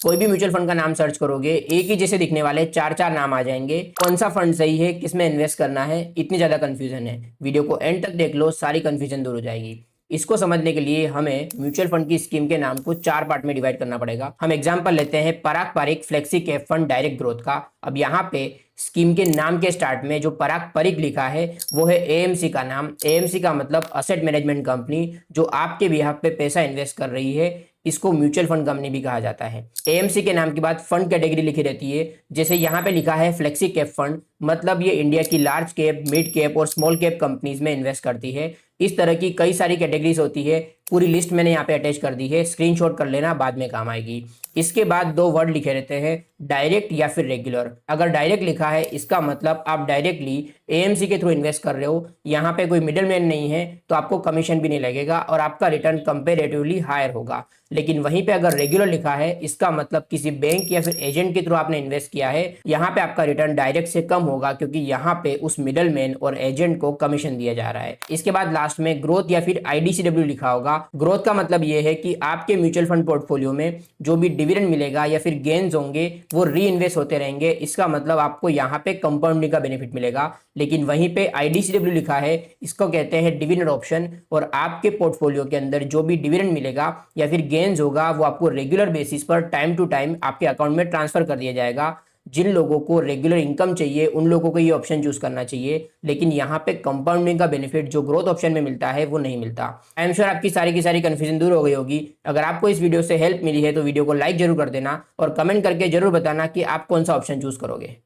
कोई भी mutual fund का नाम सर्च करोगे, एक ही जैसे दिखने वाले चार चार नाम आ जाएंगे। कौन सा फंड सही है, किसमें इन्वेस्ट करना है, इतनी ज्यादा कंफ्यूजन है। वीडियो को एंड तक देख लो, सारी कंफ्यूजन दूर हो जाएगी। इसको समझने के लिए हमें म्यूचुअल फंड की स्कीम के नाम को चार पार्ट में डिवाइड करना पड़ेगा। हम एग्जांपल लेते हैं Parag Parikh flexi cap fund direct growth का। अब यहाँ पे स्कीम के नाम के स्टार्ट में जो पराग परिक लिखा है वो है एएमसी का नाम। एएमसी का मतलब असेट मैनेजमेंट कंपनी, जो आपके बिहाफ पे पैसा इन्वेस्ट कर रही है। इसको म्यूचुअल फंड कंपनी भी कहा जाता है। एएमसी के नाम के बाद फंड कैटेगरी लिखी रहती है। जैसे यहाँ पे लिखा है फ्लेक्सी कैप फंड, मतलब ये इंडिया की लार्ज कैप, मिड कैप और स्मॉल कैप कंपनीज में इन्वेस्ट करती है। इस तरह की कई सारी कैटेगरीज होती है। पूरी लिस्ट मैंने यहाँ पे अटैच कर दी है, स्क्रीनशॉट कर लेना, बाद में काम आएगी। इसके बाद दो वर्ड लिखे रहते हैं, डायरेक्ट या फिर रेगुलर। अगर डायरेक्ट लिखा है इसका मतलब आप डायरेक्टली एएमसी के थ्रू इन्वेस्ट कर रहे हो, यहाँ पे कोई मिडिल मैन नहीं है, तो आपको कमीशन भी नहीं लगेगा और आपका रिटर्न कंपेरेटिवली हायर होगा। लेकिन वहीं पे अगर रेगुलर लिखा है, इसका मतलब किसी बैंक या फिर एजेंट के थ्रू आपने इन्वेस्ट किया है, यहाँ पे आपका रिटर्न डायरेक्ट से कम होगा, क्योंकि यहाँ पे उस मिडल मैन और एजेंट को कमीशन दिया जा रहा है। इसके बाद लास्ट में ग्रोथ या फिर आईडीसीडब्ल्यू लिखा होगा। ग्रोथ का मतलब ये है कि आपके म्यूचुअल फंड पोर्टफोलियो में जो भी डिविडेंड मिलेगा या फिर गेन्स होंगे वो री इन्वेस्ट होते रहेंगे। इसका मतलब आपको यहाँ पे कंपाउंडिंग का बेनिफिट मिलेगा। लेकिन वहीं पे आईडीसीडब्ल्यू लिखा है, इसको कहते हैं डिविडेंड ऑप्शन, और आपके पोर्टफोलियो के अंदर जो भी डिविडेंड मिलेगा या फिर गेन्स होगा वो आपको रेगुलर बेसिस पर टाइम टू टाइम आपके अकाउंट में ट्रांसफर कर दिया जाएगा। जिन लोगों को रेगुलर इनकम चाहिए उन लोगों को ये ऑप्शन चूज करना चाहिए। लेकिन यहाँ पे कंपाउंडिंग का बेनिफिट जो ग्रोथ ऑप्शन में मिलता है वो नहीं मिलता। आई एम श्योर आपकी सारी की सारी कंफ्यूजन दूर हो गई होगी। अगर आपको इस वीडियो से हेल्प मिली है तो वीडियो को लाइक जरूर कर देना और कमेंट करके जरूर बताना कि आप कौन सा ऑप्शन चूज करोगे।